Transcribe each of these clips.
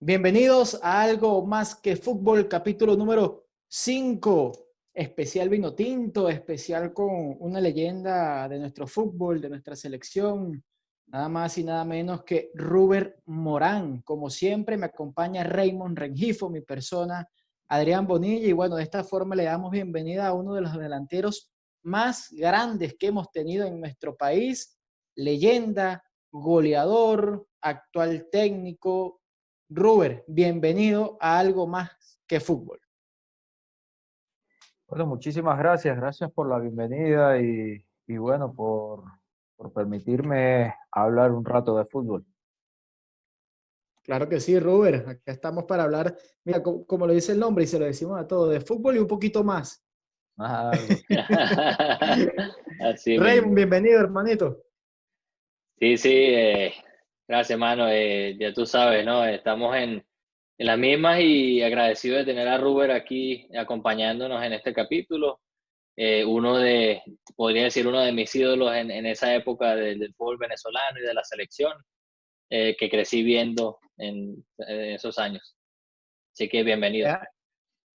Bienvenidos a Algo Más que Fútbol, capítulo número 5, especial vino tinto, especial con una leyenda de nuestro fútbol, de nuestra selección, nada más y nada menos que Ruber Morán. Como siempre me acompaña Raymond Rengifo, mi persona, Adrián Bonilla, y bueno, de esta forma le damos bienvenida a uno de los delanteros más grandes que hemos tenido en nuestro país, leyenda, goleador, actual técnico. Ruber, bienvenido a Algo Más que Fútbol. Bueno, muchísimas gracias. Gracias por la bienvenida y bueno, por permitirme hablar un rato de fútbol. Claro que sí, Ruber. Acá estamos para hablar, mira, como lo dice el nombre y se lo decimos a todos, de fútbol y un poquito más. Algo. Así Raymond, mismo. bienvenido, hermanito. Sí, sí, gracias, hermano. Ya tú sabes, ¿no? Estamos en las mismas y agradecido de tener a Ruber aquí acompañándonos en este capítulo. Podría decir, uno de mis ídolos en esa época del fútbol venezolano y de la selección, que crecí viendo en esos años. Así que bienvenido.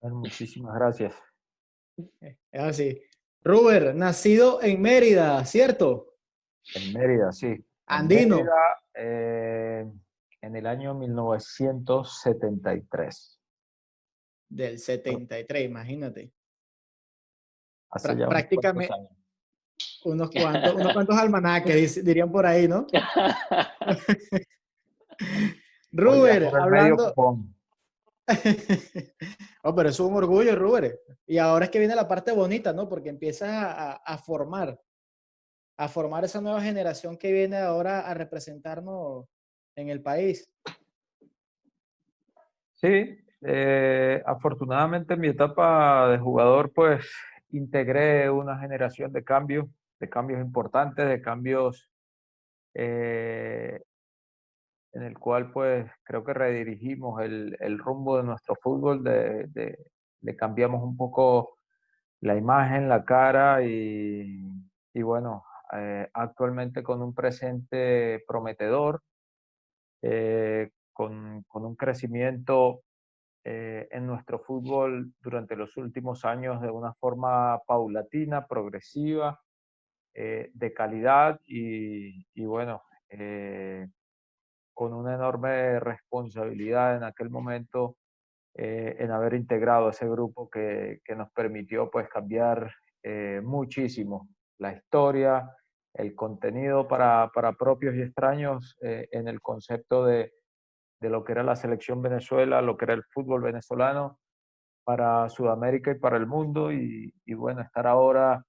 Bueno, muchísimas gracias. Es así. Ruber, nacido en Mérida, ¿cierto? En Mérida, sí. En Andino, Mérida, en el año 1973. del 73, imagínate. Hace ya unos cuantos Prácticamente años. unos cuantos almanaques, dirían por ahí, ¿no? Voy ya Ruber, por el medio hablando, cupón. Oh, pero eso es un orgullo, Rubén. Y ahora es que viene la parte bonita, ¿no? Porque empiezas a formar esa nueva generación que viene ahora a representarnos en el país. Sí, afortunadamente en mi etapa de jugador, pues integré una generación de cambios importantes, de cambios eh, en el cual pues creo que redirigimos el rumbo de nuestro fútbol, le cambiamos un poco la imagen, la cara y bueno, actualmente con un presente prometedor, con un crecimiento en nuestro fútbol durante los últimos años de una forma paulatina, progresiva, de calidad y bueno, con una enorme responsabilidad en aquel momento en haber integrado ese grupo que nos permitió pues cambiar muchísimo la historia, el contenido para propios y extraños en el concepto de lo que era la selección Venezuela, lo que era el fútbol venezolano para Sudamérica y para el mundo y bueno, estar ahora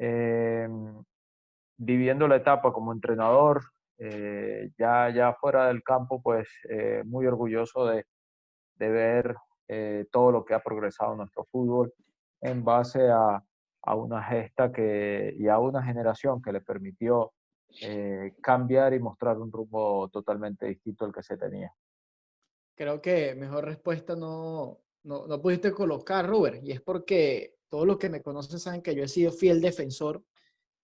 eh, viviendo la etapa como entrenador, ya fuera del campo, pues muy orgulloso de ver todo lo que ha progresado nuestro fútbol en base a una gesta y a una generación que le permitió cambiar y mostrar un rumbo totalmente distinto al que se tenía. Creo que mejor respuesta no pudiste colocar, Ruber. Y es porque todos los que me conocen saben que yo he sido fiel defensor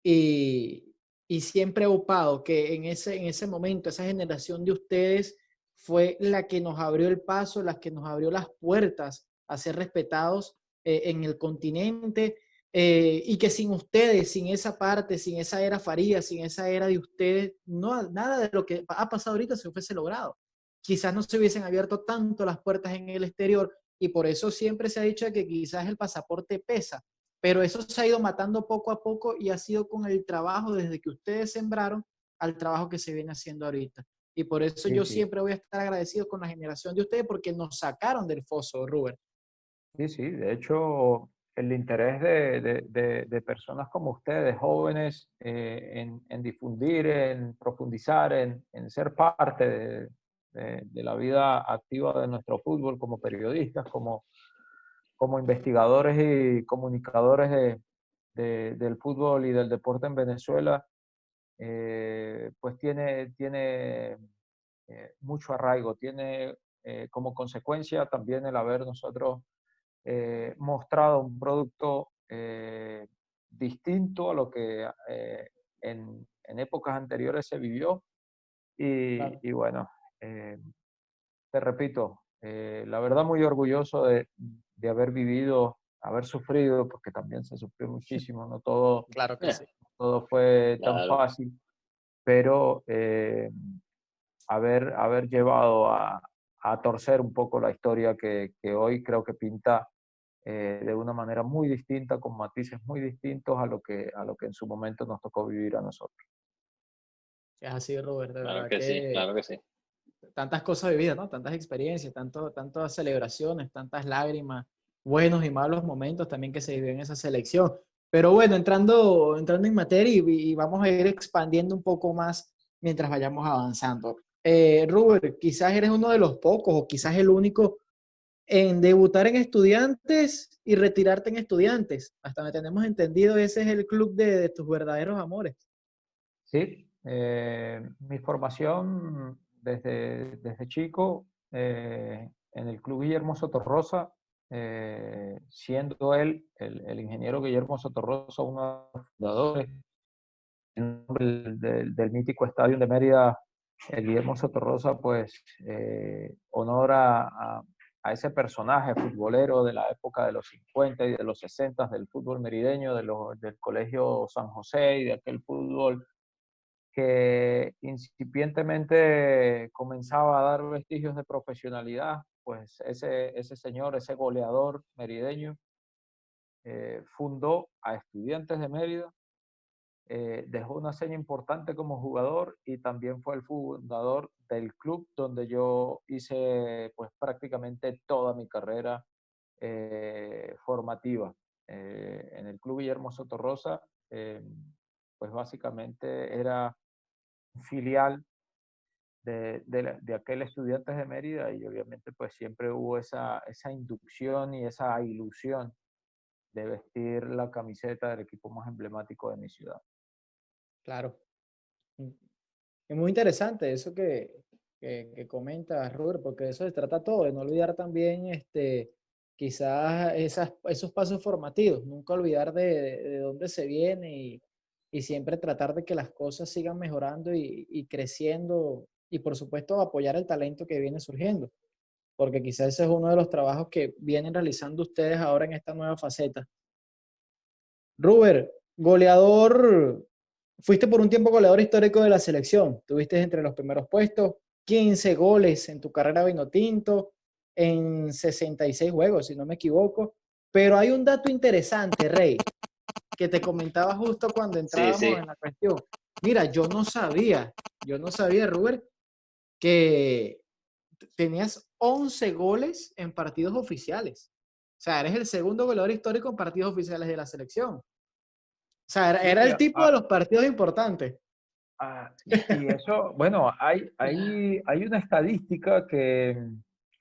y, y siempre he upado que en ese momento, esa generación de ustedes fue la que nos abrió el paso, la que nos abrió las puertas a ser respetados en el continente, y que sin ustedes, sin esa parte, sin esa era Faría, sin esa era de ustedes, no, nada de lo que ha pasado ahorita se hubiese logrado. Quizás no se hubiesen abierto tanto las puertas en el exterior y por eso siempre se ha dicho que quizás el pasaporte pesa, pero eso se ha ido matando poco a poco y ha sido con el trabajo desde que ustedes sembraron al trabajo que se viene haciendo ahorita. Y por eso Sí, yo sí, siempre voy a estar agradecido con la generación de ustedes porque nos sacaron del foso, Rubén. sí, sí. De hecho, el interés de personas como ustedes, jóvenes, en difundir, en profundizar, en ser parte de la vida activa de nuestro fútbol como periodistas, como investigadores y comunicadores del fútbol y del deporte en Venezuela, pues tiene mucho arraigo, tiene como consecuencia también el haber nosotros mostrado un producto distinto a lo que en épocas anteriores se vivió Claro. y bueno, eh, te repito, la verdad muy orgulloso de haber vivido, haber sufrido, porque también se sufrió muchísimo, no todo, Claro que sí. todo fue tan Claro, fácil, pero haber llevado a torcer un poco la historia que hoy creo que pinta de una manera muy distinta, con matices muy distintos a lo que en su momento nos tocó vivir a nosotros. Es así, Robert, de claro verdad que sí, que claro que sí. tantas cosas vividas, ¿no? Tantas experiencias, tantas celebraciones, tantas lágrimas, buenos y malos momentos también que se vivió en esa selección. Pero bueno, entrando en materia y vamos a ir expandiendo un poco más mientras vayamos avanzando. Robert, quizás eres uno de los pocos o quizás el único en debutar en Estudiantes y retirarte en Estudiantes. Hasta donde tenemos entendido, ese es el club de tus verdaderos amores. Sí, mi formación desde chico en el Club Guillermo Sotorrosa, siendo él, el ingeniero Guillermo Sotorrosa, uno de los fundadores del mítico Estadio de Mérida, el Guillermo Sotorrosa, pues honora a ese personaje futbolero de la época de los 50 y de los 60 del fútbol merideño, del Colegio San José y de aquel fútbol que incipientemente comenzaba a dar vestigios de profesionalidad, pues ese señor, ese goleador merideño, fundó a Estudiantes de Mérida, dejó una seña importante como jugador y también fue el fundador del club donde yo hice pues prácticamente toda mi carrera formativa. En el Club Guillermo Sotorrosa, pues básicamente era filial de aquel Estudiantes de Mérida y obviamente pues siempre hubo esa inducción y esa ilusión de vestir la camiseta del equipo más emblemático de mi ciudad. Claro. Es muy interesante eso que comentas, Robert, porque de eso se trata todo, de no olvidar también quizás esos pasos formativos, nunca olvidar de dónde se viene y siempre tratar de que las cosas sigan mejorando y creciendo y por supuesto apoyar el talento que viene surgiendo, porque quizás ese es uno de los trabajos que vienen realizando ustedes ahora en esta nueva faceta. Robert, goleador, fuiste por un tiempo goleador histórico de la selección. Tuviste entre los primeros puestos, 15 goles en tu carrera vinotinto, en 66 juegos, si no me equivoco. Pero hay un dato interesante, Rey, que te comentaba justo cuando Sí, entrábamos sí, en la cuestión. Mira, yo no sabía, Robert, que tenías 11 goles en partidos oficiales. O sea, eres el segundo goleador histórico en partidos oficiales de la selección. O sea, era Sí, el tipo de los partidos importantes. y eso, bueno, hay una estadística que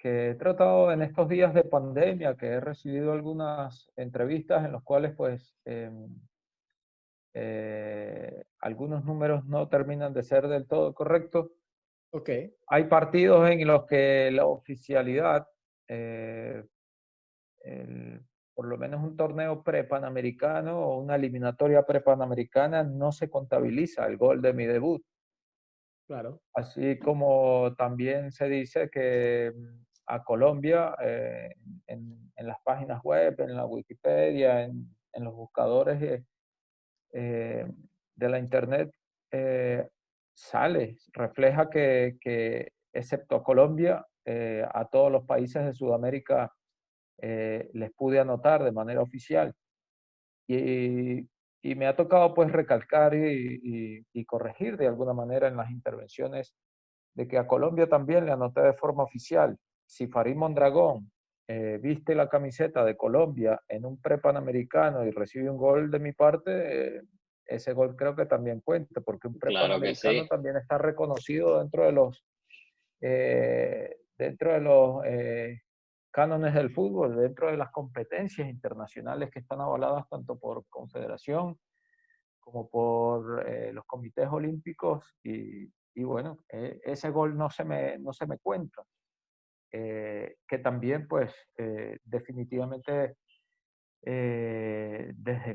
he tratado en estos días de pandemia, que he recibido algunas entrevistas en las cuales pues algunos números no terminan de ser del todo correctos. Ok, Hay partidos en los que la oficialidad, eh, el- por lo menos un torneo prepanamericano o una eliminatoria prepanamericana, no se contabiliza el gol de mi debut. claro. Así como también se dice que a Colombia, en las páginas web, en la Wikipedia, en los buscadores eh, de la Internet, eh, sale, refleja que excepto a Colombia, a todos los países de Sudamérica les pude anotar de manera oficial. Y, y me ha tocado pues recalcar y corregir de alguna manera en las intervenciones de que a Colombia también le anoté de forma oficial. Si Farid Mondragón viste la camiseta de Colombia en un prepanamericano y recibe un gol de mi parte, ese gol creo que también cuenta, porque un claro que prepanamericano sí. también está reconocido dentro de los cánones del fútbol, dentro de las competencias internacionales que están avaladas tanto por confederación como por los comités olímpicos y bueno, ese gol no se me cuenta. Que también pues definitivamente desde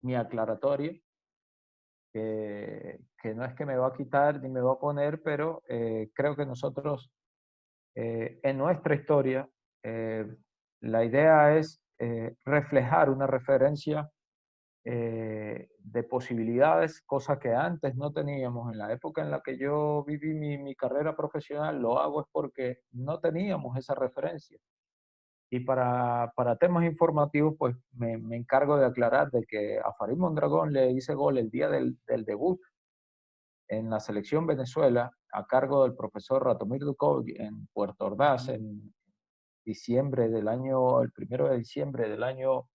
mi aclaratoria, que no es que me va a quitar ni me va a poner, pero creo que nosotros en nuestra historia, la idea es reflejar una referencia de posibilidades, cosa que antes no teníamos. En la época en la que yo viví mi carrera profesional, lo hago es porque no teníamos esa referencia. Y para temas informativos, pues me encargo de aclarar de que a Farid Mondragón le hice gol el día del debut en la selección Venezuela, a cargo del profesor Ratomir Ducov en Puerto Ordaz, en diciembre del año, el 1 de diciembre del año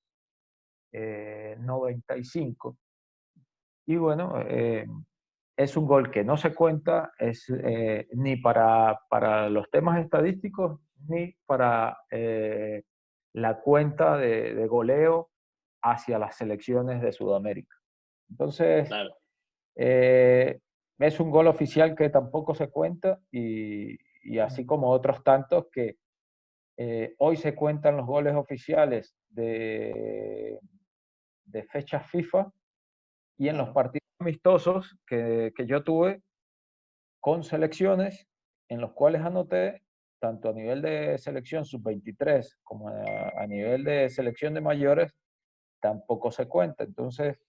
95. Y bueno, es un gol que no se cuenta, ni para los temas estadísticos, ni para la cuenta de goleo hacia las selecciones de Sudamérica. Entonces, Claro. es un gol oficial que tampoco se cuenta y así como otros tantos que hoy se cuentan los goles oficiales de fechas FIFA y en los partidos amistosos que yo tuve con selecciones en los cuales anoté tanto a nivel de selección sub-23 como a nivel de selección de mayores, tampoco se cuenta. Entonces,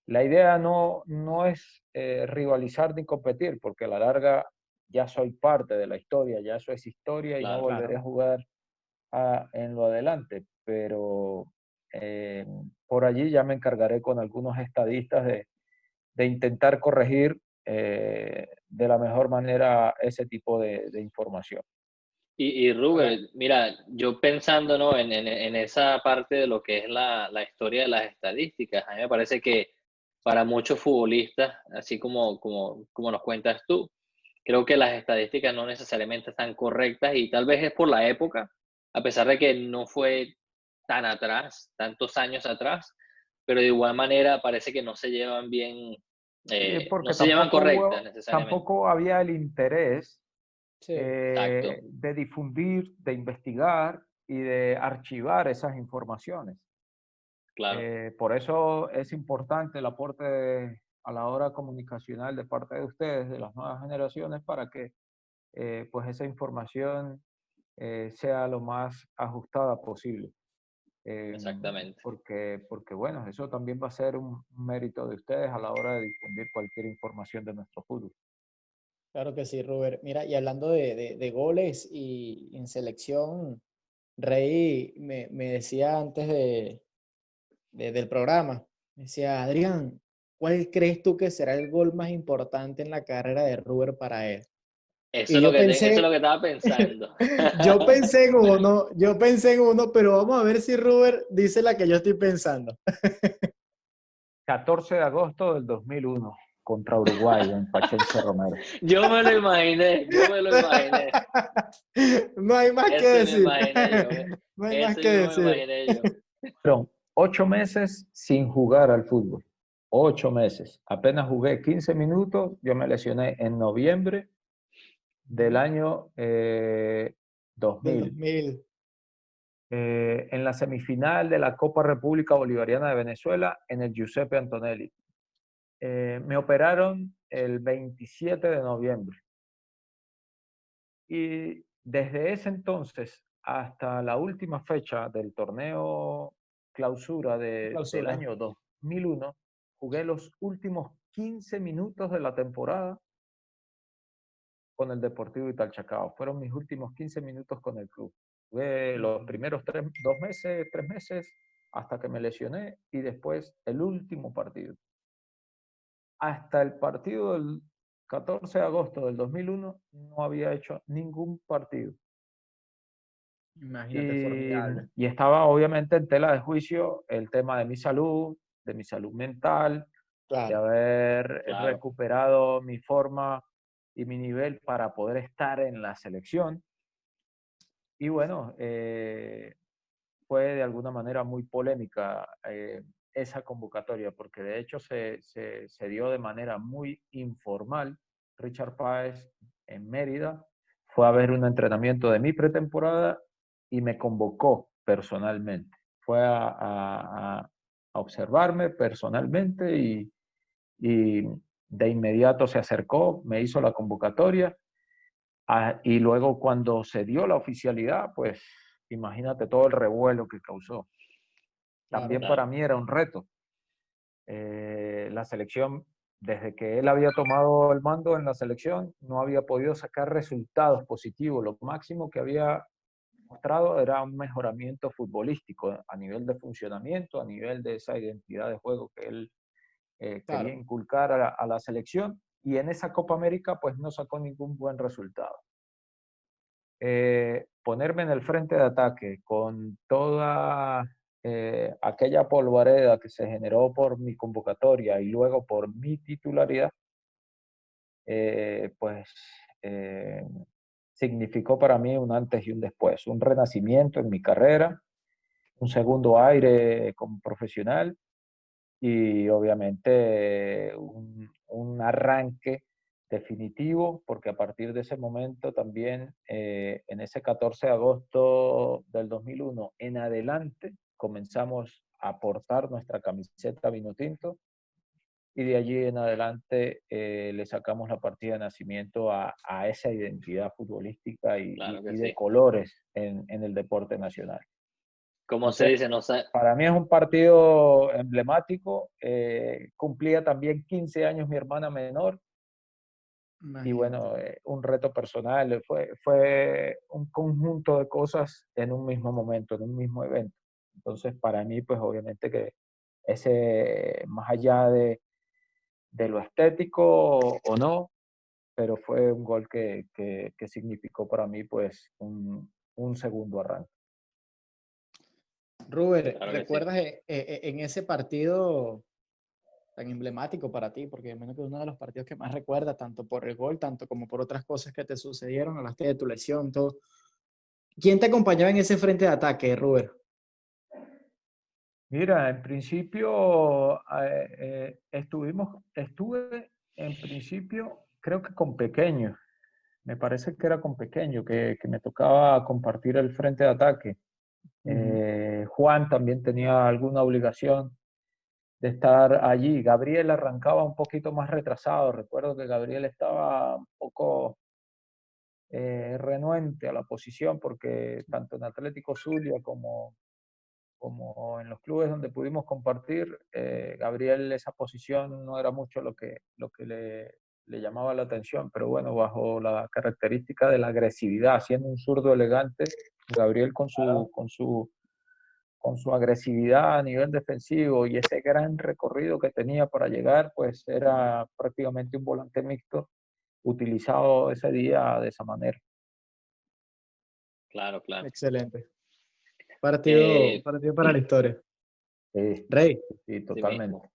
la idea no es rivalizar ni competir, porque a la larga ya soy parte de la historia, ya eso es historia y no Claro, volveré a jugar en lo adelante, pero por allí ya me encargaré con algunos estadistas de intentar corregir de la mejor manera ese tipo de información. Y Rubén, mira, yo pensando, ¿no? en esa parte de lo que es la historia de las estadísticas, a mí me parece que para muchos futbolistas, así como nos cuentas tú, creo que las estadísticas no necesariamente están correctas y tal vez es por la época, a pesar de que no fue tan atrás, tantos años atrás, pero de igual manera parece que no se llevan bien, Sí, no porque se llevan correctas necesariamente. tampoco había el interés Sí, Exacto, de difundir, de investigar y de archivar esas informaciones. claro, Por eso es importante el aporte a la hora comunicacional de parte de ustedes, de las nuevas generaciones, para que pues esa información sea lo más ajustada posible. exactamente. Porque, bueno, eso también va a ser un mérito de ustedes a la hora de difundir cualquier información de nuestro fútbol. claro que sí, Robert. Mira, y hablando de goles y en selección, Rey me decía antes del programa, me decía, Adrián, ¿cuál crees tú que será el gol más importante en la carrera de Robert para él? Y yo Eso es lo pensé, que estaba pensando. yo pensé en uno, pero vamos a ver si Robert dice la que yo estoy pensando. 14 de agosto del 2001 contra Uruguay en Pachense Romero. Yo me lo imaginé. No hay más que Ese me decir. imaginé yo. No hay más Ese que mismo me decir. imaginé yo. Fueron 8 meses sin jugar al fútbol. 8 meses. Apenas jugué 15 minutos. Yo me lesioné en noviembre del año Del 2000. 2000. En la semifinal de la Copa República Bolivariana de Venezuela en el Giuseppe Antonelli. Me operaron el 27 de noviembre. Y desde ese entonces hasta la última fecha del torneo clausura del Clausura. año 2001, jugué los últimos 15 minutos de la temporada con el Deportivo Italchacao. Fueron mis últimos 15 minutos con el club. Jugué los primeros 3 meses, hasta que me lesioné y después el último partido. Hasta el partido del 14 de agosto del 2001 no había hecho ningún partido. Imagínate, formidable. Y estaba obviamente en tela de juicio el tema de mi salud mental, de Claro. haber Claro. recuperado mi forma y mi nivel para poder estar en la selección. Y bueno, fue de alguna manera muy polémica esa convocatoria, porque de hecho se dio de manera muy informal. Richard Páez en Mérida fue a ver un entrenamiento de mi pretemporada y me convocó personalmente. Fue a observarme personalmente y de inmediato se acercó, me hizo la convocatoria. Y luego cuando se dio la oficialidad, pues imagínate todo el revuelo que causó. También Claro. para mí era un reto. La selección, desde que él había tomado el mando en la selección, no había podido sacar resultados positivos. Lo máximo que había mostrado era un mejoramiento futbolístico a nivel de funcionamiento, a nivel de esa identidad de juego que él quería Claro. inculcar a la selección. Y en esa Copa América, pues no sacó ningún buen resultado. Ponerme en el frente de ataque con toda aquella polvareda que se generó por mi convocatoria y luego por mi titularidad, pues significó para mí un antes y un después, un renacimiento en mi carrera, un segundo aire como profesional y obviamente un arranque definitivo, porque a partir de ese momento también, en ese 14 de agosto del 2001 en adelante, comenzamos a portar nuestra camiseta Vinotinto y de allí en adelante le sacamos la partida de nacimiento a esa identidad futbolística Claro que y de sí. colores en el deporte nacional. Como se Entonces, dice, no sé. para mí es un partido emblemático. Cumplía también 15 años mi hermana menor y Imagínate. bueno, un reto personal. Fue un conjunto de cosas en un mismo momento, en un mismo evento. Entonces, para mí, pues obviamente que ese, más allá de lo estético o no, pero fue un gol que significó para mí pues un segundo arranque. Ruber, Claro que sí. ¿recuerdas en ese partido tan emblemático para ti? Porque menos que es uno de los partidos que más recuerdas, tanto por el gol, tanto como por otras cosas que te sucedieron, hablaste de tu lesión, todo. ¿Quién te acompañaba en ese frente de ataque, Ruber? Mira, en principio estuve en principio creo que con Pequeño, me parece que era con Pequeño, que me tocaba compartir el frente de ataque. Ujú. Juan también tenía alguna obligación de estar allí. Gabriel arrancaba un poquito más retrasado, recuerdo que Gabriel estaba un poco renuente a la posición porque tanto en Atlético Zulia como en los clubes donde pudimos compartir, Gabriel esa posición no era mucho lo que le llamaba la atención, pero bueno, bajo la característica de la agresividad, siendo un zurdo elegante, Gabriel con su agresividad a nivel defensivo y ese gran recorrido que tenía para llegar, pues era prácticamente un volante mixto utilizado ese día de esa manera. Claro, claro. Excelente. Partido, Eh, partido para la historia. Sí, Rey, sí, sí totalmente. mismo.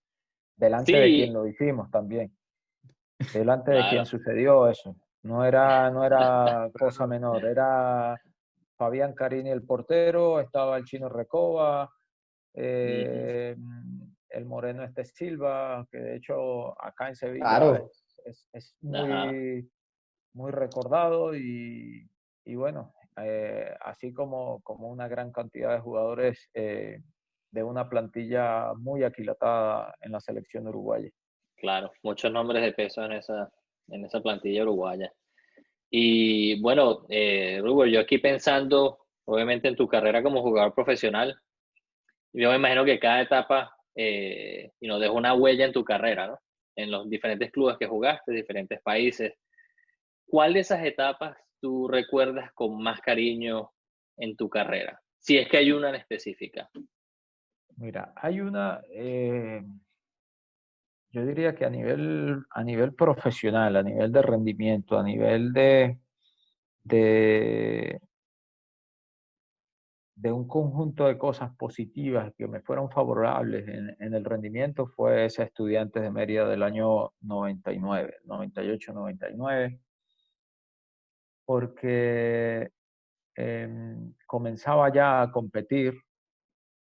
Delante de quien Sí, lo hicimos también, delante de quien claro. sucedió eso. No era cosa menor, era Fabián Carini el portero, estaba el Chino Recoba, Ujú. eh, el Moreno este Silva, que de hecho acá en Sevilla claro, es Ajá. muy, muy recordado y bueno, así como una gran cantidad de jugadores de una plantilla muy aquilatada en la selección uruguaya. Claro. Muchos nombres de peso en esa plantilla uruguaya. Y bueno, Rubén, yo aquí pensando, obviamente, en tu carrera como jugador profesional, yo me imagino que cada etapa dejó una huella en tu carrera, ¿no? En los diferentes clubes que jugaste, diferentes países. ¿Cuál de esas etapas tú recuerdas con más cariño en tu carrera? Si es que hay una en específica. Mira, hay yo diría que a nivel profesional, a nivel de rendimiento, a nivel de, de un conjunto de cosas positivas que me fueron favorables en el rendimiento, fue ese Estudiantes de Mérida del año 99, 98, 99, porque comenzaba ya a competir,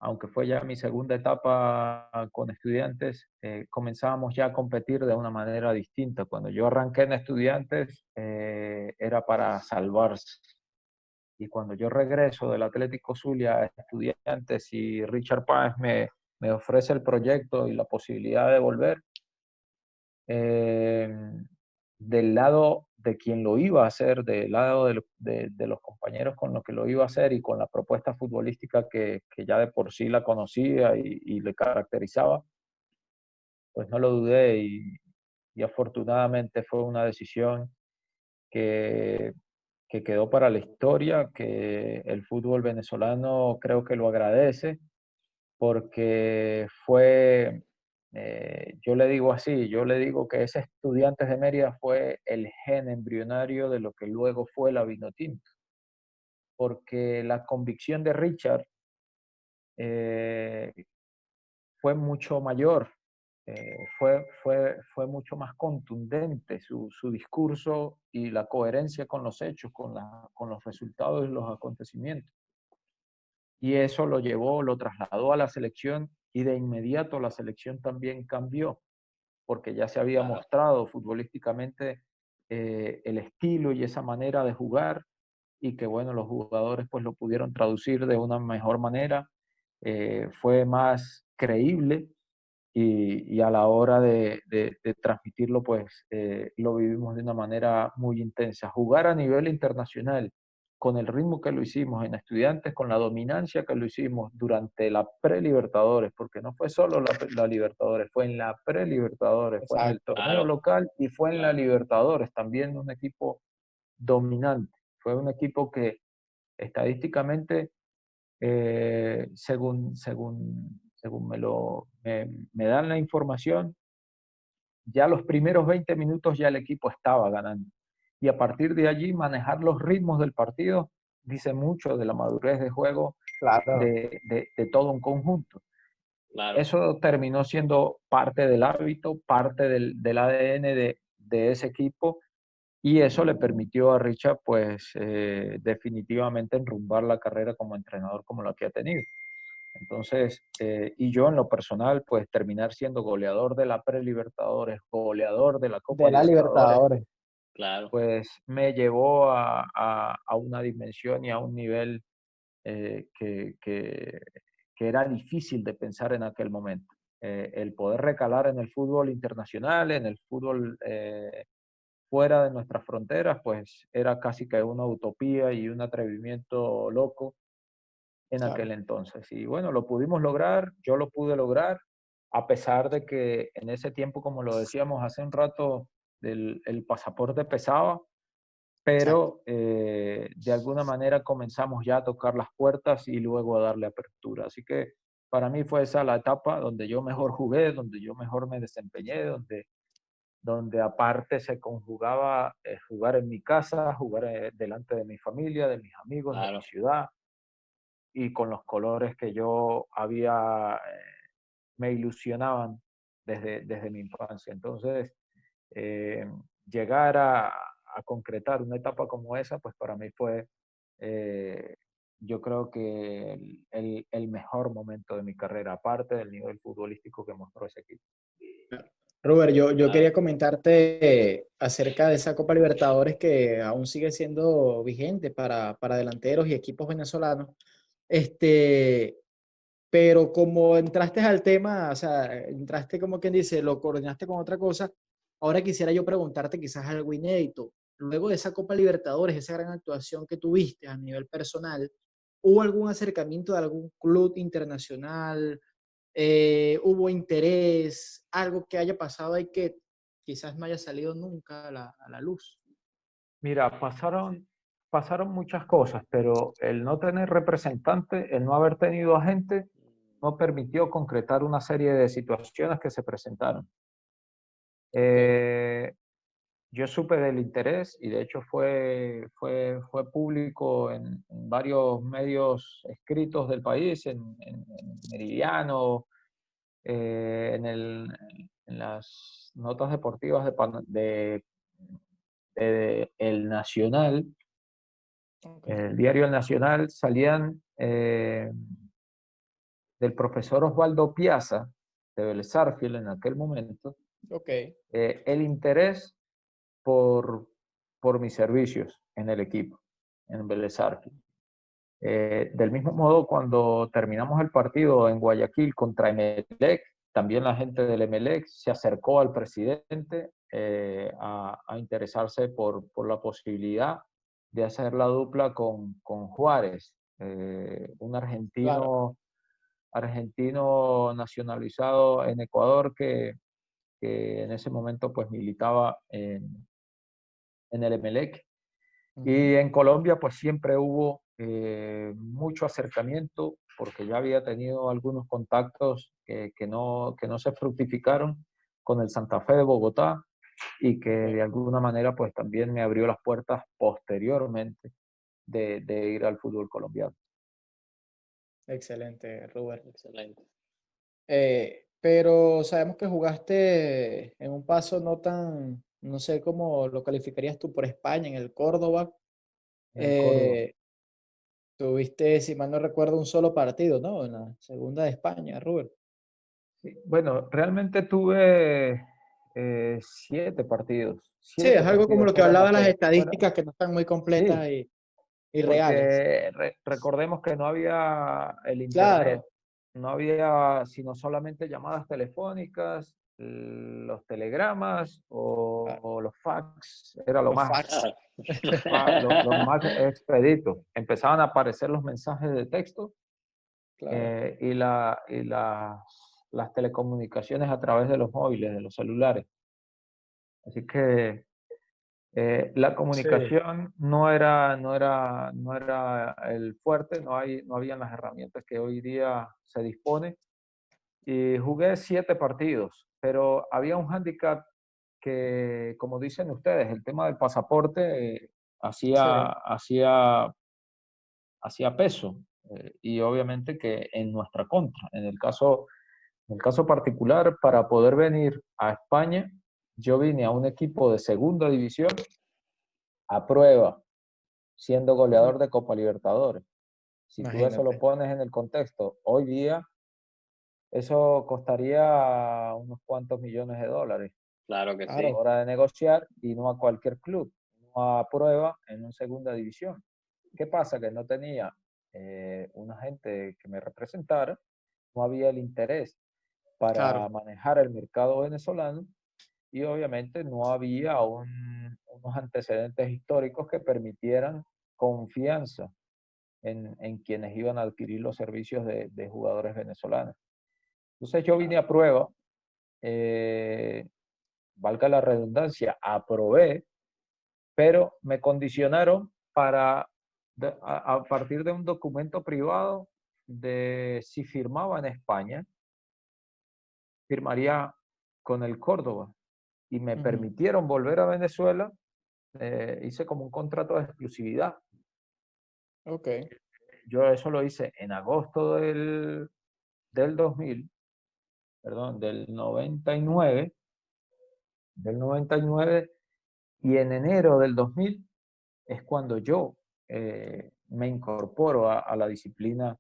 aunque fue ya mi segunda etapa con Estudiantes, comenzábamos ya a competir de una manera distinta. Cuando yo arranqué en Estudiantes, era para salvarse. Y cuando yo regreso del Atlético Zulia a Estudiantes y Richard Páez me ofrece el proyecto y la posibilidad de volver, eh, del lado de quien lo iba a hacer, del lado de los compañeros con los que lo iba a hacer y con la propuesta futbolística que ya de por sí la conocía y le caracterizaba, pues no lo dudé y afortunadamente fue una decisión que, que quedó para la historia, que el fútbol venezolano creo que lo agradece, porque fue, yo le digo así, yo le digo que ese Estudiantes de Mérida fue el gen embrionario de lo que luego fue la Vinotinto, porque la convicción de Richard eh, fue mucho mayor, fue mucho más contundente su discurso y la coherencia con los hechos, con los resultados y los acontecimientos. Y eso lo llevó, lo trasladó a la selección y de inmediato la selección también cambió, porque ya se había mostrado futbolísticamente el estilo y esa manera de jugar y que bueno, los jugadores pues lo pudieron traducir de una mejor manera, fue más creíble y a la hora de transmitirlo, pues lo vivimos de una manera muy intensa. Jugar a nivel internacional, con el ritmo que lo hicimos en Estudiantes, con la dominancia que lo hicimos durante la pre-Libertadores, porque no fue solo la Libertadores, fue en la pre-Libertadores, fue en el Exacto. torneo local y fue en la Libertadores, también un equipo dominante. Fue un equipo que estadísticamente según me dan la información, ya los primeros 20 minutos ya el equipo estaba ganando. Y a partir de allí manejar los ritmos del partido dice mucho de la madurez de juego Claro. de todo un conjunto. Claro. Eso terminó siendo parte del hábito, parte del ADN de ese equipo y eso le permitió a Richard, pues, definitivamente enrumbar la carrera como entrenador como la que ha tenido. Entonces, y yo en lo personal, pues terminar siendo goleador de la Pre-Libertadores, goleador de la Copa De la Libertadores, Libertadores. Claro. pues me llevó a una dimensión y a un nivel eh, que, que, que era difícil de pensar en aquel momento. El poder recalar en el fútbol internacional, en el fútbol fuera de nuestras fronteras, pues era casi que una utopía y un atrevimiento loco en aquel Claro. entonces. Y bueno, lo pudimos lograr, yo lo pude lograr, a pesar de que en ese tiempo, como lo decíamos hace un rato, el pasaporte pesaba, Exacto. pero de alguna manera comenzamos ya a tocar las puertas y luego a darle apertura. Así que para mí fue esa la etapa donde yo mejor jugué, donde yo mejor me desempeñé, donde aparte se conjugaba jugar en mi casa, jugar delante de mi familia, de mis amigos, de mi Claro. ciudad, y con los colores que yo había, me ilusionaban desde mi infancia. Entonces, eh, llegar a concretar una etapa como esa, pues para mí fue, eh, yo creo que el mejor momento de mi carrera, aparte del nivel futbolístico que mostró ese equipo. Robert, yo Claro. quería comentarte acerca de esa Copa Libertadores que aún sigue siendo vigente para delanteros y equipos venezolanos. Este, pero como entraste al tema, o sea, entraste como quien dice, lo coordinaste con otra cosa, ahora quisiera yo preguntarte quizás algo inédito. Luego de esa Copa Libertadores, esa gran actuación que tuviste a nivel personal, ¿hubo algún acercamiento de algún club internacional? ¿Hubo interés? Algo que haya pasado y que quizás no haya salido nunca a la luz. Mira, pasaron muchas cosas, pero el no tener representante, el no haber tenido agente, no permitió concretar una serie de situaciones que se presentaron. Ok. Eh, yo supe del interés y de hecho fue público en varios medios escritos del país, en Meridiano, en las notas deportivas de El Nacional, Okay. el diario El Nacional, salían del profesor Osvaldo Piazza, de Vélez Sarsfield en aquel momento, Ok. el interés por, por mis servicios en el equipo, en Vélez Sarsfield. Del mismo modo, cuando terminamos el partido en Guayaquil contra Emelec, también la gente del Emelec se acercó al presidente a interesarse por la posibilidad de hacer la dupla con Juárez, un Claro, argentino nacionalizado en Ecuador que en ese momento pues militaba en el Emelec. ujú, Y en Colombia pues siempre hubo mucho acercamiento porque ya había tenido algunos contactos que no se fructificaron con el Santa Fe de Bogotá y que ok. de alguna manera pues también me abrió las puertas posteriormente de ir al fútbol colombiano. Excelente, Robert. Excelente. Pero sabemos que jugaste en un paso no tan, no sé cómo lo calificarías tú por España, en el Córdoba. En el Córdoba. Eh, Tuviste, si mal no recuerdo, un solo partido, ¿no? En la segunda de España, Robert. Sí, bueno, realmente tuve 7 partidos. Sí, es Siete algo como partidos lo que fueron hablaba los las que estadísticas que no están muy sí, completas y reales. porque recordemos que no había el internet, Claro, no había sino solamente llamadas telefónicas, los telegramas claro, o los fax, era lo los más, fax. lo más expedito. Empezaban a aparecer los mensajes de texto Claro, y las telecomunicaciones a través de los móviles, de los celulares. Así que la sí, comunicación no era el fuerte, no habían las herramientas que hoy día se dispone. Y jugué 7 partidos, pero había un hándicap que, como dicen ustedes, el tema del pasaporte hacía, sí, hacía, hacía peso. Y obviamente que en nuestra contra. En el caso particular, para poder venir a España, yo vine a un equipo de segunda división a prueba, siendo mm, goleador de Copa Libertadores. Si tú eso lo imagínate. pones en el contexto, hoy día eso costaría unos cuantos millones de dólares Claro que a la sí. Claro, hora de negociar y no a cualquier club, no a prueba en una segunda división. ¿Qué pasa? Que no tenía una gente que me representara, no había el interés para claro, manejar el mercado venezolano y obviamente no había unos antecedentes históricos que permitieran confianza en quienes iban a adquirir los servicios de jugadores venezolanos. Entonces yo vine Claro. a prueba, eh, valga la redundancia, aprobé, pero me condicionaron para, a partir de un documento privado, de si firmaba en España, firmaría con el Córdoba. Y me ujú, permitieron volver a Venezuela, hice como un contrato de exclusividad. ok, Yo eso lo hice en agosto del 2000, perdón, del 99, y en enero del 2000 es cuando yo me incorporo a la disciplina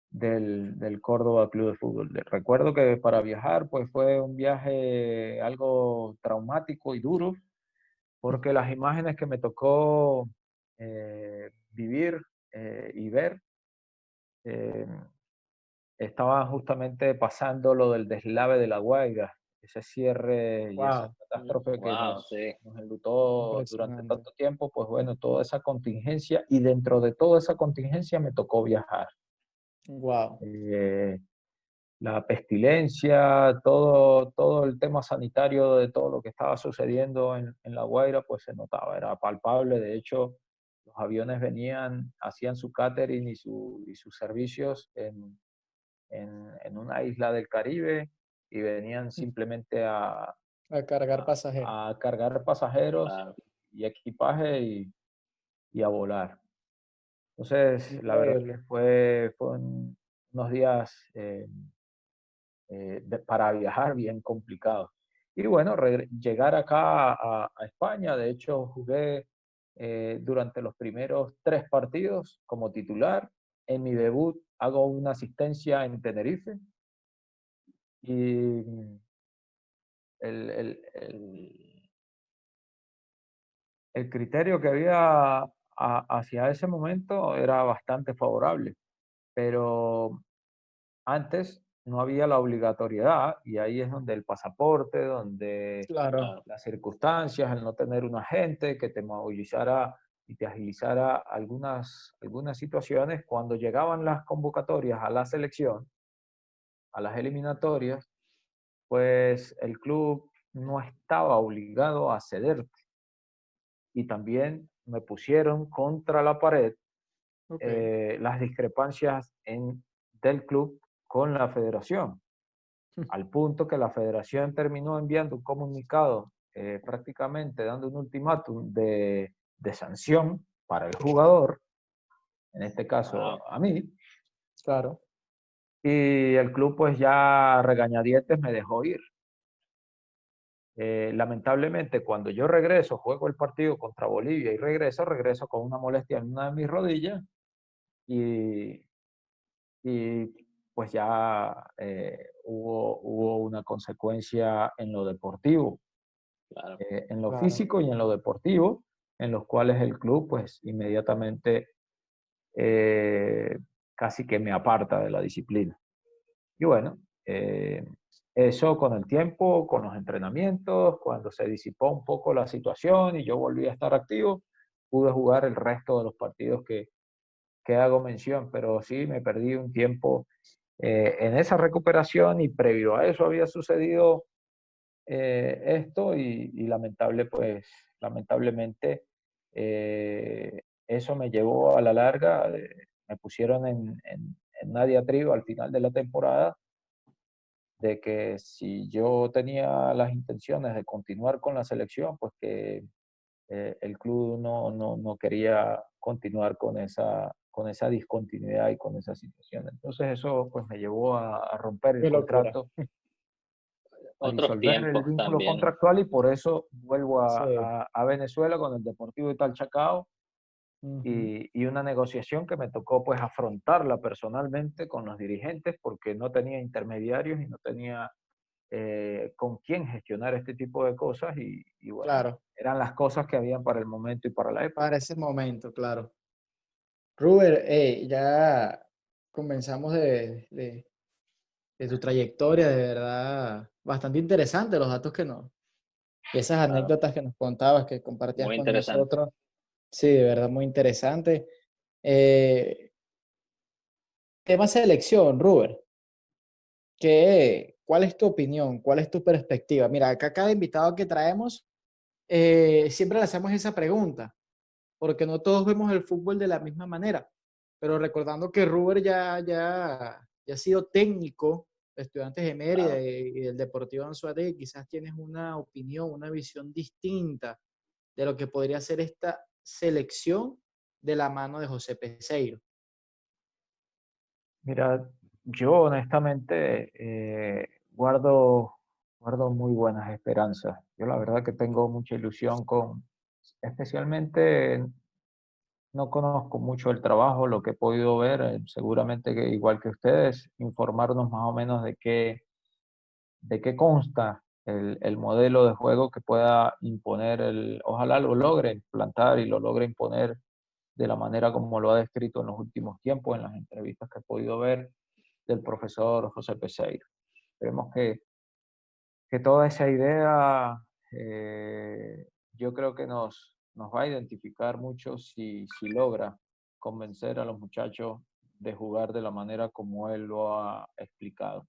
del Córdoba Club de Fútbol. Recuerdo que para viajar pues fue un viaje algo traumático y duro, porque las imágenes que me tocó vivir y ver eh, estaban justamente pasando lo del deslave de La Guaira, ese cierre y esa wow, catástrofe que Wow, sí. nos enlutó durante impresionante. tanto tiempo, pues bueno, toda esa contingencia y dentro de toda esa contingencia me tocó viajar. Wow, Eh, la pestilencia, todo el tema sanitario de todo lo que estaba sucediendo en La Guaira, pues se notaba, era palpable. De hecho, los aviones venían, hacían su catering y sus servicios en una isla del Caribe y venían simplemente a cargar pasajeros. a cargar pasajeros Claro. y equipaje y a volar. Entonces, la verdad que Increíble. fueron unos días para viajar bien complicados. Y bueno, llegar acá a España, de hecho jugué durante los primeros 3 partidos como titular. En mi debut hago una asistencia en Tenerife y el, el, el, el criterio que había hacia ese momento era bastante favorable, pero antes no había la obligatoriedad, y ahí es donde el pasaporte, donde Claro. las circunstancias, el no tener un agente que te movilizara y te agilizara algunas situaciones, cuando llegaban las convocatorias a la selección, a las eliminatorias, pues el club no estaba obligado a cederte. Y también me pusieron contra la pared Ok. las discrepancias del club con la federación, al punto que la federación terminó enviando un comunicado, prácticamente dando un ultimátum de sanción para el jugador, en este caso Wow. a mí, Claro. y el club pues ya a regañadientes me dejó ir. Lamentablemente, cuando yo regreso, juego el partido contra Bolivia y regreso con una molestia en una de mis rodillas, y, y pues ya hubo una consecuencia en lo deportivo, Claro. en lo Claro. físico y en lo deportivo, en los cuales el club pues inmediatamente eh, casi que me aparta de la disciplina. Y bueno, eso con el tiempo, con los entrenamientos, cuando se disipó un poco la situación y yo volví a estar activo, pude jugar el resto de los partidos que hago mención, pero sí me perdí un tiempo en esa recuperación, y previo a eso había sucedido esto, y lamentablemente eso me llevó a la larga, me pusieron en una diatriba al final de la temporada, de que si yo tenía las intenciones de continuar con la selección, pues que el club no quería continuar con esa discontinuidad y con esa situación. Entonces eso pues me llevó a romper el Qué locura. contrato, a Otros disolver el tiempos vínculo también. contractual, y por eso vuelvo Sí. a Venezuela con el Deportivo de Chacao, Ujú. y una negociación que me tocó pues afrontarla personalmente con los dirigentes, porque no tenía intermediarios y no tenía con quién gestionar este tipo de cosas, y bueno, Claro. eran las cosas que habían para el momento y para la época. Para ese momento, claro. Ruber, ya comenzamos de tu trayectoria, de verdad, bastante interesante los datos y esas Claro. anécdotas que nos contabas, que compartías Muy con interesante. nosotros. Sí, de verdad, muy interesante. Eh, Tema selección, Ruber. ¿Cuál es tu opinión? ¿Cuál es tu perspectiva? Mira, acá cada invitado que traemos, siempre le hacemos esa pregunta, porque no todos vemos el fútbol de la misma manera. Pero recordando que Ruber ya ha sido técnico de Estudiantes de Mérida Claro. y del Deportivo Anzoátegui, quizás tienes una opinión, una visión distinta de lo que podría ser esta selección de la mano de José Peseiro. Mira, yo honestamente guardo muy buenas esperanzas. Yo la verdad que tengo mucha ilusión especialmente no conozco mucho el trabajo, lo que he podido ver, seguramente que igual que ustedes, informarnos más o menos de qué consta el modelo de juego que pueda imponer ojalá lo logre implantar y lo logre imponer de la manera como lo ha descrito en los últimos tiempos, en las entrevistas que he podido ver del profesor José Peseiro. Esperemos que toda esa idea, yo creo que nos va a identificar mucho si logra convencer a los muchachos de jugar de la manera como él lo ha explicado.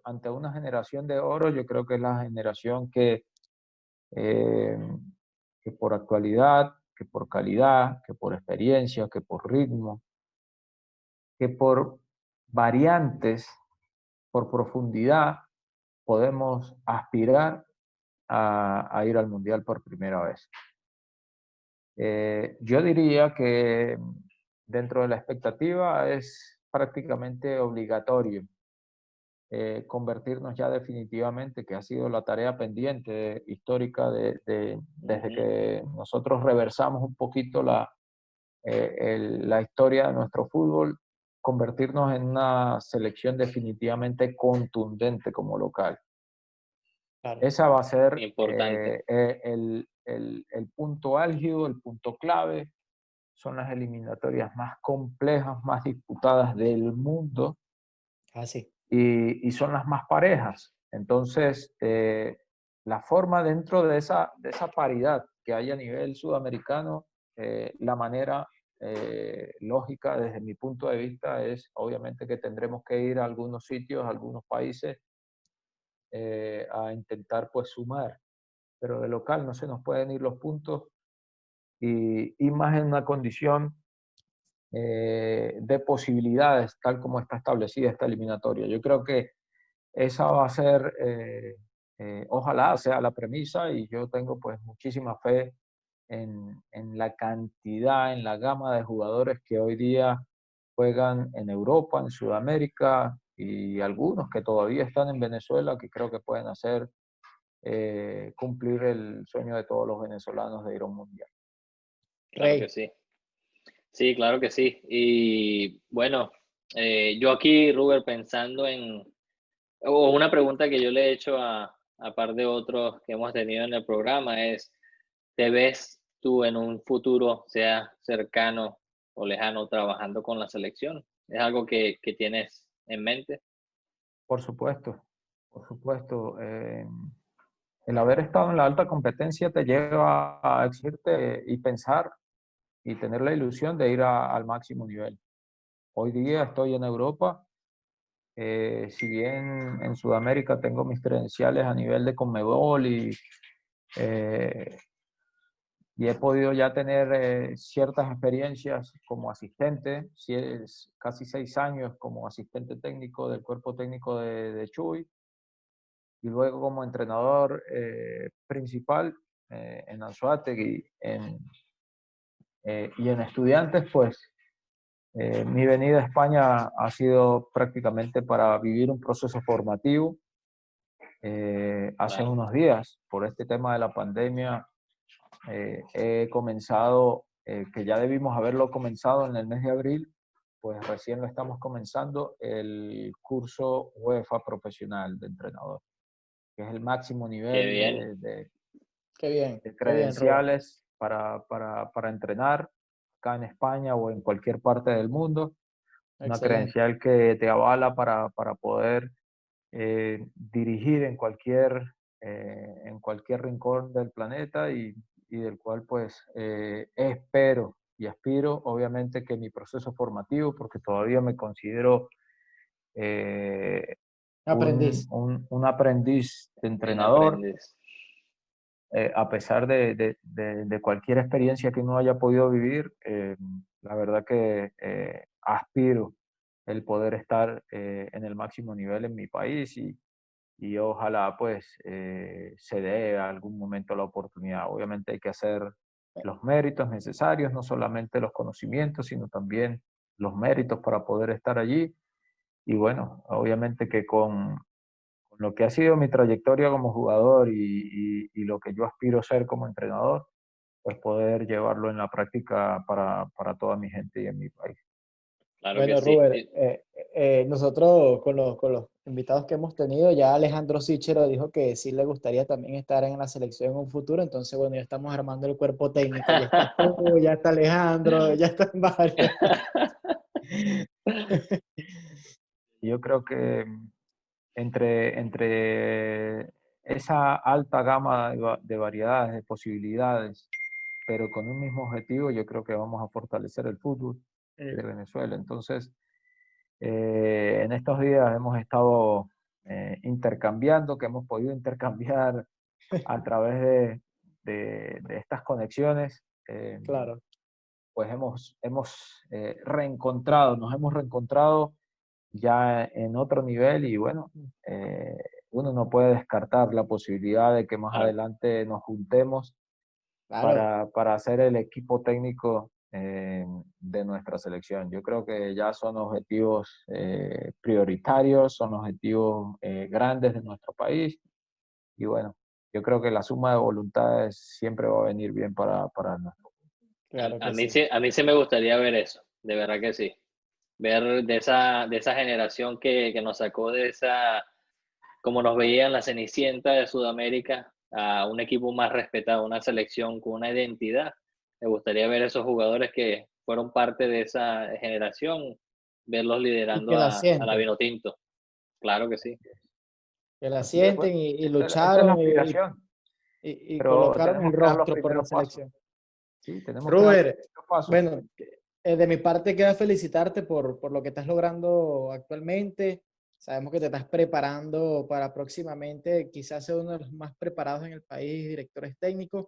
Ante una generación de oro, yo creo que es la generación eh, que por actualidad, que por calidad, que por experiencia, que por ritmo, que por variantes, por profundidad, podemos aspirar a ir al Mundial por primera vez. Yo diría que dentro de la expectativa es prácticamente obligatorio convertirnos ya definitivamente, que ha sido la tarea pendiente histórica desde Ujú. que nosotros reversamos un poquito la historia de nuestro fútbol, convertirnos en una selección definitivamente contundente como local. Claro. Esa va a ser Importante. el punto álgido, el punto clave. Son las eliminatorias más complejas, más disputadas del mundo. Así. y son las más parejas. Entonces, la forma dentro de esa paridad que hay a nivel sudamericano, la manera lógica desde mi punto de vista es obviamente que tendremos que ir a algunos sitios, a algunos países a intentar pues sumar, pero de local no se nos pueden ir los puntos y más en una condición de posibilidades tal como está establecida esta eliminatoria. Yo creo que esa va a ser, ojalá sea la premisa y yo tengo pues muchísima fe en la cantidad, en la gama de jugadores que hoy día juegan en Europa, en Sudamérica y algunos que todavía están en Venezuela que creo que pueden hacer cumplir el sueño de todos los venezolanos de ir a un mundial. Claro que Rey, sí. Sí, claro que sí. Y bueno, yo aquí, Ruber, pensando o una pregunta que yo le he hecho a par de otros que hemos tenido en el programa es, ¿te ves tú en un futuro, sea cercano o lejano, trabajando con la selección? ¿Es algo que tienes en mente? Por supuesto, por supuesto. El haber estado en la alta competencia te lleva a exigirte y pensar y tener la ilusión de ir al máximo nivel. Hoy día estoy en Europa, si bien en Sudamérica tengo mis credenciales a nivel de Conmebol eh, y he podido ya tener ciertas experiencias como asistente, si es casi 6 años como asistente técnico del cuerpo técnico de Chuy y luego como entrenador principal en Anzoátegui y en Estudiantes, pues mi venida a España ha sido prácticamente para vivir un proceso formativo. Hace Claro, unos días, por este tema de la pandemia, he comenzado, que ya debimos haberlo comenzado en el mes de abril, pues recién lo estamos comenzando, el curso UEFA profesional de entrenador, que es el máximo qué nivel bien, de qué bien, Rubén. credenciales para entrenar acá en España o en cualquier parte del mundo. Una Excelente. credencial que te avala para poder dirigir en cualquier rincón del planeta y del cual pues espero y aspiro obviamente que mi proceso formativo, porque todavía me considero eh, Aprendiz. un aprendiz de bien entrenador, aprendes. a pesar de cualquier experiencia que uno haya podido vivir, la verdad que aspiro el poder estar en el máximo nivel en mi país y ojalá pues se dé a algún momento la oportunidad. Obviamente hay que hacer los méritos necesarios, no solamente los conocimientos, sino también los méritos para poder estar allí. Y bueno, obviamente que con lo que ha sido mi trayectoria como jugador y lo que yo aspiro a ser como entrenador, pues poder llevarlo en la práctica para toda mi gente y en mi país. Claro que Bueno, sí. Robert, nosotros con los invitados que hemos tenido, ya Alejandro Sichero dijo que sí le gustaría también estar en la selección en un futuro, entonces bueno, ya estamos armando el cuerpo técnico, ya estás tú, ya está Alejandro, ya están varios. Yo creo que entre esa alta gama de variedades, de posibilidades, pero con un mismo objetivo, yo creo que vamos a fortalecer el fútbol de Venezuela. Entonces, en estos días hemos estado intercambiando, que hemos podido intercambiar a través de estas conexiones, Claro, pues nos hemos reencontrado ya en otro nivel y bueno, uno no puede descartar la posibilidad de que más Claro, adelante nos juntemos claro. para hacer el equipo técnico de nuestra selección. Yo creo que ya son objetivos prioritarios, son objetivos grandes de nuestro país y bueno, yo creo que la suma de voluntades siempre va a venir bien para nuestro. Claro a que mí sí. sí, a mí sí me gustaría ver eso, de verdad que sí. Ver de esa generación que nos sacó de esa, como nos veían la Cenicienta de Sudamérica, a un equipo más respetado, una selección con una identidad. Me gustaría ver esos jugadores que fueron parte de esa generación, verlos Y liderando que la a la sienten. Vinotinto. Claro que sí. que la Así es, bueno, sienten y esta es la lucharon aspiración, y pero colocaron el tenemos que dar los rostro por la primeros pasos. selección. Sí, tenemos que dar los Robert, primeros pasos. bueno, de mi parte queda felicitarte por lo que estás logrando actualmente. Sabemos que te estás preparando para próximamente quizás ser uno de los más preparados en el país, directores técnicos,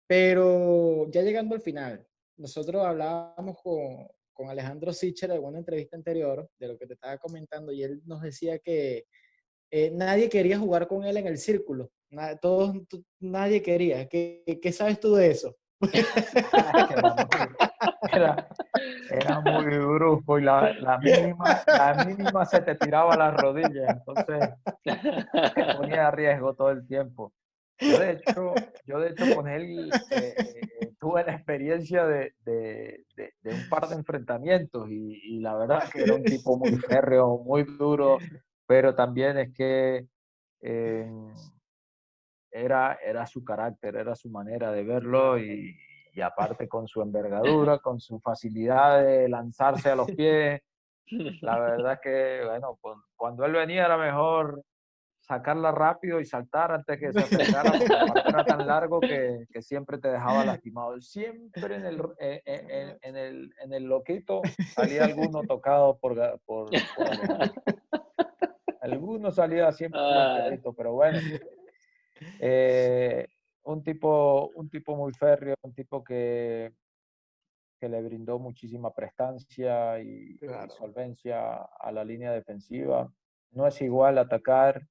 pero ya llegando al final, nosotros hablábamos con Alejandro Sicher en alguna entrevista anterior de lo que te estaba comentando y él nos decía que nadie quería jugar con él en el círculo, nadie quería. ¿Qué sabes tú de eso? Que era muy brusco y la mínima se te tiraba a las rodillas, entonces te ponía a riesgo todo el tiempo. Yo de hecho con él tuve la experiencia de un par de enfrentamientos y la verdad que era un tipo muy férreo, muy duro, pero también es que eh, era su carácter, era su manera de verlo y aparte con su envergadura, con su facilidad de lanzarse a los pies, la verdad que, bueno, cuando él venía era mejor sacarla rápido y saltar antes que se acercara, porque aparte era tan largo que siempre te dejaba lastimado. Siempre en el loquito salía alguno tocado por Alejandro. Alguno salía siempre Ah, golpeadito, pero bueno. Eh, un tipo muy férreo, un tipo que le brindó muchísima prestancia y Claro, solvencia a la línea defensiva. No es igual atacar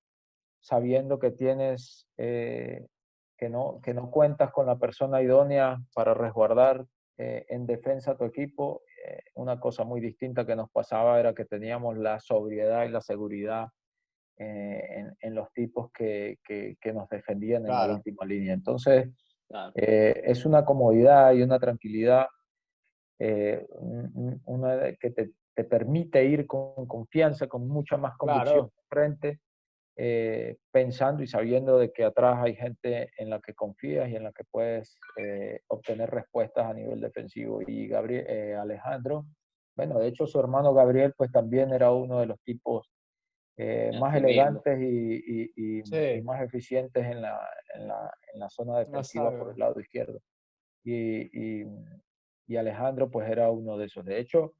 sabiendo que tienes, que no cuentas con la persona idónea para resguardar en defensa a tu equipo. Una cosa muy distinta que nos pasaba era que teníamos la sobriedad y la seguridad en los tipos que nos defendían en la claro, última línea. Entonces, claro. es una comodidad y una tranquilidad que te permite ir con confianza, con mucha más convicción claro. frente, pensando y sabiendo de que atrás hay gente en la que confías y en la que puedes obtener respuestas a nivel defensivo. Y Alejandro, bueno, de hecho su hermano Gabriel pues también era uno de los tipos más Así mismo. elegantes y Sí, más eficientes en la zona no defensiva por el salgo. lado izquierdo. Y Alejandro pues era uno de esos. De hecho,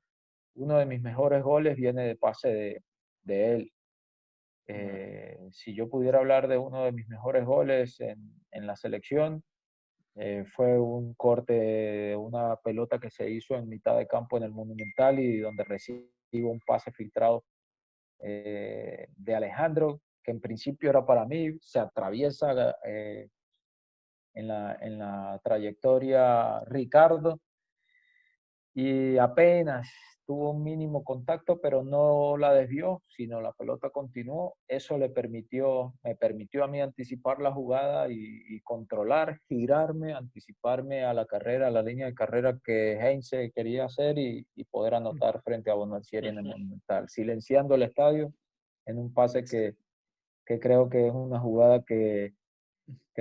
uno de mis mejores goles viene de pase de él. Ujú. Si yo pudiera hablar de uno de mis mejores goles en la selección, fue un corte de una pelota que se hizo en mitad de campo en el Monumental y donde recibo un pase filtrado de Alejandro, que en principio era para mí, se atraviesa en la trayectoria Ricardo y apenas tuvo un mínimo contacto, pero no la desvió, sino la pelota continuó. Eso me permitió a mí anticipar la jugada y controlar, girarme, anticiparme a la carrera, a la línea de carrera que Heinze quería hacer y poder anotar frente a Bonalcieri en el Monumental, silenciando el estadio en un pase que creo que es una jugada que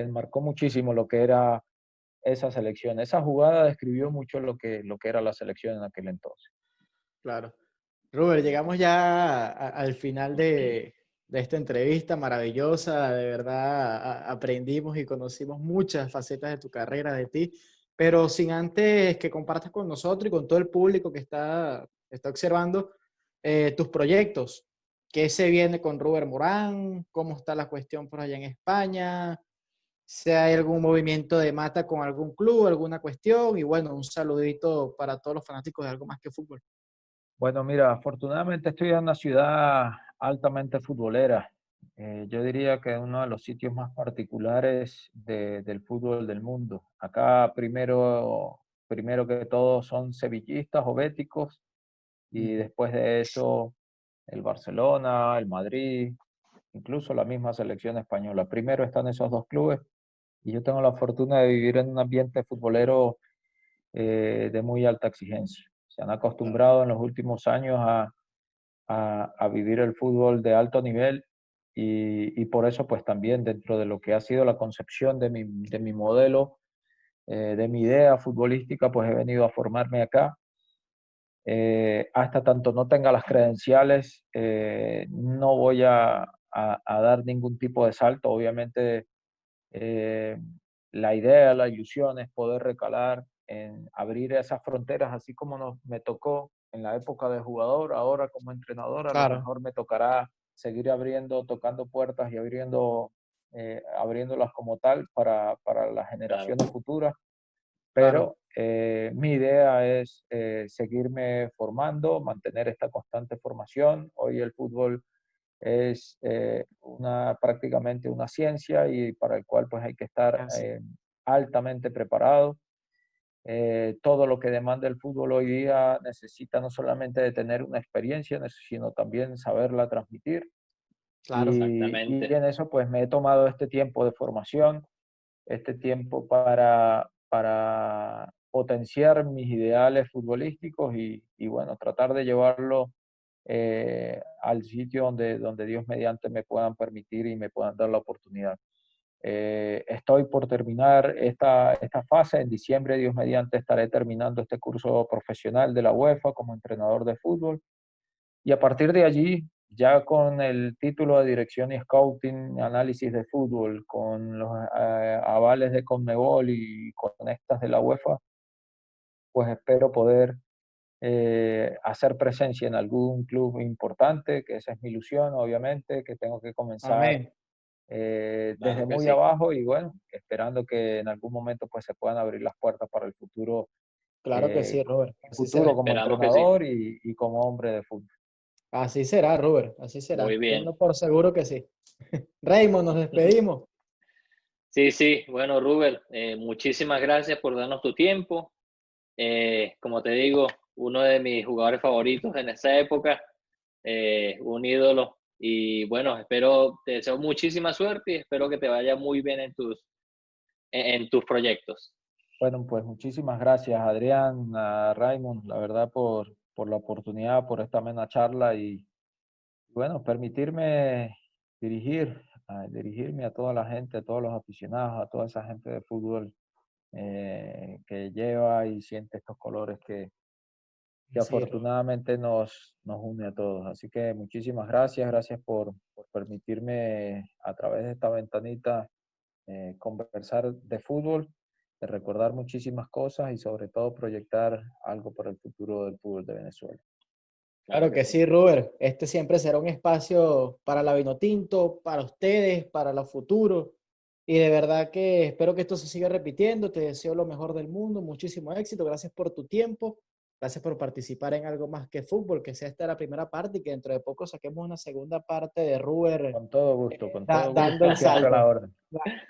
marcó muchísimo lo que era esa selección. Esa jugada describió mucho lo que era la selección en aquel entonces. Claro. Robert, llegamos ya al final de esta entrevista maravillosa. De verdad, aprendimos y conocimos muchas facetas de tu carrera, de ti, pero sin antes que compartas con nosotros y con todo el público que está observando tus proyectos. ¿Qué se viene con Robert Morán? ¿Cómo está la cuestión por allá en España? Si hay algún movimiento de mata con algún club, alguna cuestión. Y bueno, un saludito para todos los fanáticos de Algo Más que Fútbol. Bueno, mira, afortunadamente estoy en una ciudad altamente futbolera. Yo diría que es uno de los sitios más particulares del fútbol del mundo. Acá primero que todo son sevillistas o béticos y Ujú. después de eso el Barcelona, el Madrid, incluso la misma selección española. Primero están esos dos clubes y yo tengo la fortuna de vivir en un ambiente futbolero de muy alta exigencia. Se han Claro. acostumbrado en los últimos años a vivir el fútbol de alto nivel y por eso pues también dentro de lo que ha sido la concepción de mi modelo, de mi idea futbolística, pues he venido a formarme acá hasta tanto no tenga las credenciales, no voy a dar ningún tipo de salto. Obviamente, la idea, la ilusión es poder recalar en abrir esas fronteras, así como me tocó en la época de jugador, ahora como entrenador, a lo Claro, mejor me tocará seguir abriendo, tocando puertas y abriéndolas como tal para las Claro, generaciones futuras. claro. Pero mi idea es seguirme formando, mantener esta constante formación. Hoy el fútbol es prácticamente una ciencia y para el cual pues hay que estar Así, altamente preparado. Todo lo que demanda el fútbol hoy día necesita no solamente de tener una experiencia, sino también saberla transmitir. claro. Y exactamente. en eso pues me he tomado este tiempo de formación, este tiempo para potenciar mis ideales futbolísticos y bueno, tratar de llevarlo al sitio donde Dios mediante me puedan permitir y me puedan dar la oportunidad. Estoy por terminar esta fase. En diciembre, Dios mediante, estaré terminando este curso profesional de la UEFA como entrenador de fútbol. Y a partir de allí, ya con el título de dirección y scouting, análisis de fútbol, con los avales de Conmebol y con estas de la UEFA, pues espero poder hacer presencia en algún club importante, que esa es mi ilusión, obviamente, que tengo que comenzar Amén. desde Claro que muy sí. abajo y bueno, esperando que en algún momento pues se puedan abrir las puertas para el futuro, Claro que sí, como, Robert. Así futuro será. como Esperamos que sí. entrenador y como hombre de fútbol. Así será, Robert. Así Muy será. bien. Tenlo por seguro que sí. Raymond, nos despedimos. Sí, sí. Bueno, Rubén, muchísimas gracias por darnos tu tiempo. Como te digo, uno de mis jugadores favoritos en esa época, un ídolo. Y bueno, te deseo muchísima suerte y espero que te vaya muy bien en tus proyectos. Bueno, pues muchísimas gracias Adrián, a Raymond, la verdad por la oportunidad, por esta amena charla y bueno, permitirme dirigirme a toda la gente, a todos los aficionados, a toda esa gente de fútbol que lleva y siente estos colores que Sí, Robert. afortunadamente nos une a todos. Así que muchísimas gracias, gracias por permitirme a través de esta ventanita conversar de fútbol, de recordar muchísimas cosas y sobre todo proyectar algo para el futuro del fútbol de Venezuela. Claro Claro que que sí. sí, Robert. Este siempre será un espacio para la Vinotinto, para ustedes, para los futuros. Y de verdad que espero que esto se siga repitiendo. Te deseo lo mejor del mundo, muchísimo éxito. Gracias por tu tiempo. Gracias por participar en algo más que fútbol, que sea esta la primera parte y que dentro de poco saquemos una segunda parte de Ruber Con todo dando gusto, el siempre a la salto. orden.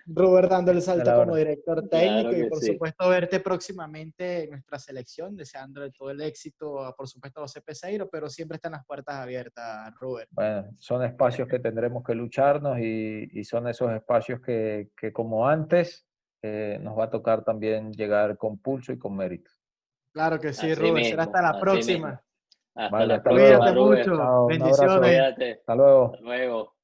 Ruber dando el Siempre a salto la como orden. director técnico Claro y que por sí. supuesto verte próximamente en nuestra selección, deseándole todo el éxito, por supuesto a José Peseiro, pero siempre están las puertas abiertas, Ruber. Bueno, son espacios que tendremos que lucharnos y son esos espacios que como antes nos va a tocar también llegar con pulso y con mérito. Claro que sí, Así Ruber. Será hasta mismo, la así mismo. próxima. Hasta Vale, la hasta luego. próxima, Cuídate Rubén. mucho. Chao, un abrazo. Bendiciones. Cuídate. Hasta Hasta luego. luego.